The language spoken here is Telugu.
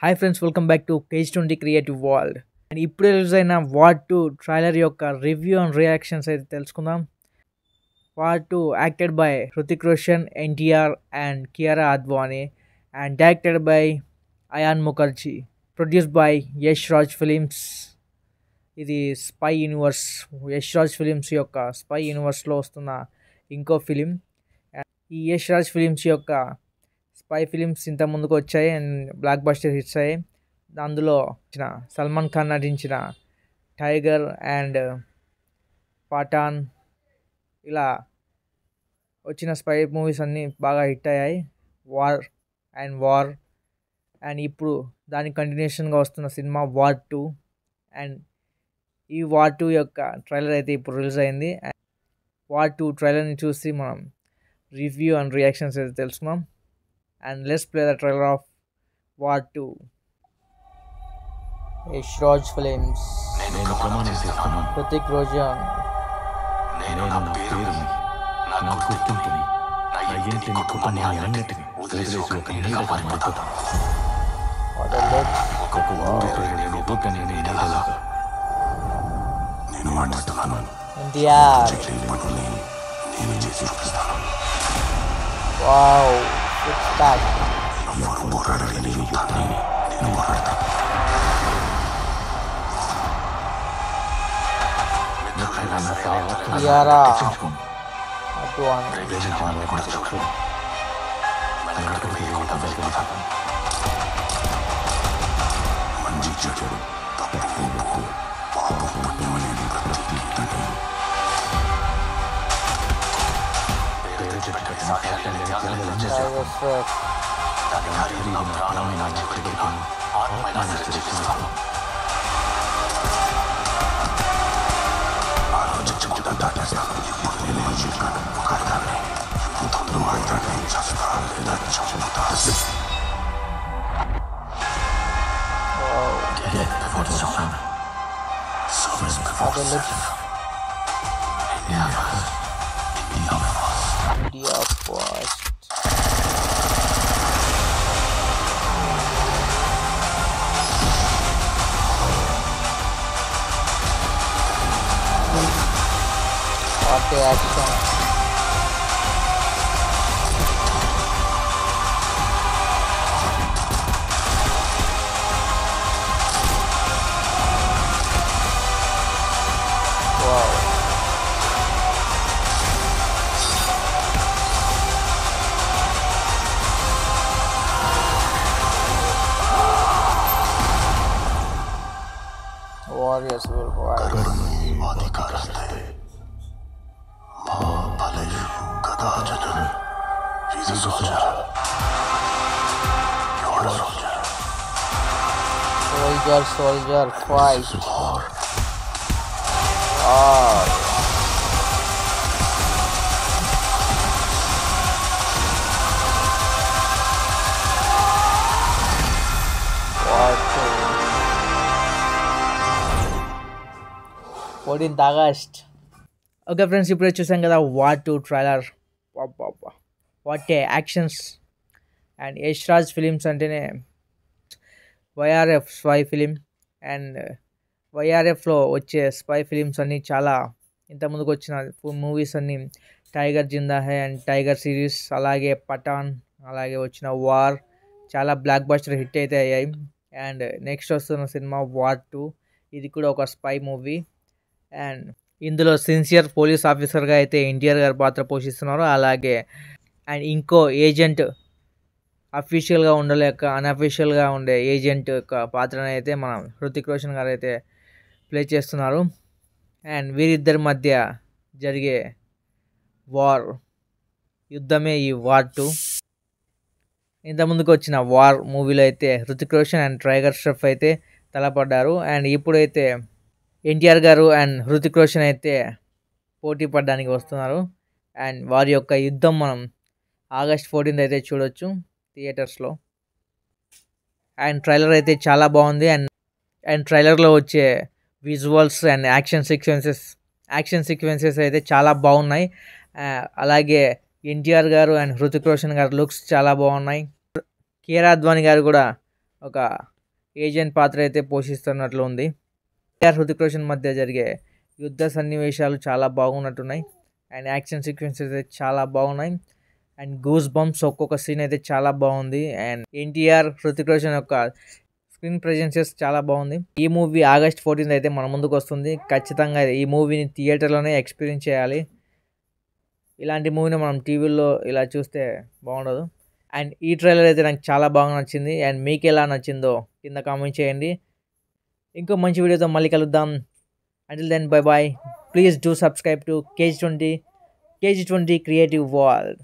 Hi friends, welcome back to page 20 creative world. And ఇప్పుడు రిలీజ్ అయిన వార్ 2 ట్రైలర్ యొక్క రివ్యూ అండ్ రియాక్షన్స్ అయితే తెలుసుకుందాం. War 2 acted by Hrithik Roshan, NTR and Kiara Advani and directed by Ayan Mukerji, produced by Yash Raj Films. ఇది spy universe, Yash Raj Films యొక్క స్పై యూనివర్స్లో వస్తున్న ఇంకో ఫిలిం. ఈ యష్ రాజ్ ఫిలిమ్స్ యొక్క స్పై ఫిలిమ్స్ ఇంత ముందుకు వచ్చాయి అండ్ బ్లాక్ బస్టర్ హిట్స్ అయ్యాయి. అందులో సల్మాన్ ఖాన్ నటించిన టైగర్ అండ్ పఠాన్ ఇలా వచ్చిన స్పై మూవీస్ అన్నీ బాగా హిట్ అయ్యాయి. వార్ అండ్ ఇప్పుడు దాని కంటిన్యూషన్గా వస్తున్న సినిమా వార్ 2. అండ్ ఈ వార్ 2 యొక్క ట్రైలర్ అయితే ఇప్పుడు రిలీజ్ అయింది. వార్ 2 ట్రైలర్ని చూసి మనం రివ్యూ అండ్ రియాక్షన్స్ అయితే తెలుసుకున్నాం. And let's play the trailer of War 2. Yash Raj Films, Hrutik Roshan, NTR. Wow. It's back. Kiara Advani. India first. What the action! Wow! Warriors will rise. Soldier, fight. Wow. What? 14th August. Okay friends, ఇప్పుడే చూసాం కదా war 2 trailer. What a actions! And Yash Raj films అంటేనే వైఆర్ఎఫ్ స్పై ఫిలిం. అండ్ వైఆర్ఎఫ్లో వచ్చే స్పై ఫిలిమ్స్ అన్నీ చాలా ఇంతకుముందుకు వచ్చిన మూవీస్ అన్నీ tiger Zinda high and tiger series, అలాగే పఠాన్, అలాగే వచ్చిన వార్ చాలా బ్లాక్ బస్టర్ హిట్ అయితే అయ్యాయి. అండ్ నెక్స్ట్ వస్తున్న సినిమా వార్ 2, ఇది కూడా ఒక స్పై మూవీ. అండ్ ఇందులో సిన్సియర్ పోలీస్ ఆఫీసర్గా అయితే ఎన్టీఆర్ గారు పాత్ర పోషిస్తున్నారు. అలాగే అండ్ ఇంకో ఏజెంట్, అఫీషియల్గా ఉండలేక అన్అఫీషియల్గా ఉండే ఏజెంట్ యొక్క పాత్రను అయితే మనం హృతిక్ రోషన్ గారు అయితే ప్లే చేస్తున్నారు. అండ్ వీరిద్దరి మధ్య జరిగే యుద్ధమే ఈ వార్ 2. ఇంతకుముందుకు వచ్చిన వార్ మూవీలో అయితే హృతిక్ రోషన్ అండ్ టైగర్ ష్రాఫ్ అయితే తలపడ్డారు. అండ్ ఇప్పుడైతే ఎన్టీఆర్ గారు అండ్ హృతిక్ రోషన్ అయితే పోటీ పడడానికి వస్తున్నారు. అండ్ వారి యొక్క యుద్ధం మనం August 14th అయితే చూడొచ్చు థియేటర్స్లో. అండ్ ట్రైలర్ అయితే చాలా బాగుంది. అండ్ ట్రైలర్లో వచ్చే విజువల్స్ అండ్ యాక్షన్ సీక్వెన్సెస్ అయితే చాలా బాగున్నాయి. అలాగే ఎన్టీఆర్ గారు అండ్ హృతిక్ రోషన్ గారు లుక్స్ చాలా బాగున్నాయి. కియారా అద్వానీ గారు కూడా ఒక ఏజెంట్ పాత్ర అయితే పోషిస్తున్నట్లు ఉంది. ఎన్టీఆర్ హృతిక్ రోషన్ మధ్య జరిగే యుద్ధ సన్నివేశాలు చాలా బాగున్నట్టున్నాయి. అండ్ యాక్షన్ సీక్వెన్సెస్ అయితే చాలా బాగున్నాయి. అండ్ గూస్ బంప్స్ ఒక్కొక్క సీన్ అయితే చాలా బాగుంది. అండ్ ఎన్టీఆర్ హృతిక్ రోషన్ యొక్క స్క్రీన్ ప్రెజెన్సెస్ చాలా బాగుంది. ఈ మూవీ August 14 అయితే మన ముందుకు వస్తుంది. ఖచ్చితంగా ఈ మూవీని థియేటర్లోనే ఎక్స్పీరియన్స్ చేయాలి. ఇలాంటి మూవీని మనం టీవీలో ఇలా చూస్తే బాగుండదు. అండ్ ఈ ట్రైలర్ అయితే నాకు చాలా బాగా నచ్చింది. అండ్ మీకు ఎలా నచ్చిందో కింద కామెంట్ చేయండి. ఇంకో మంచి వీడియోతో మళ్ళీ కలుద్దాం. Until then, bye bye. Please do subscribe to KG20 Creative World.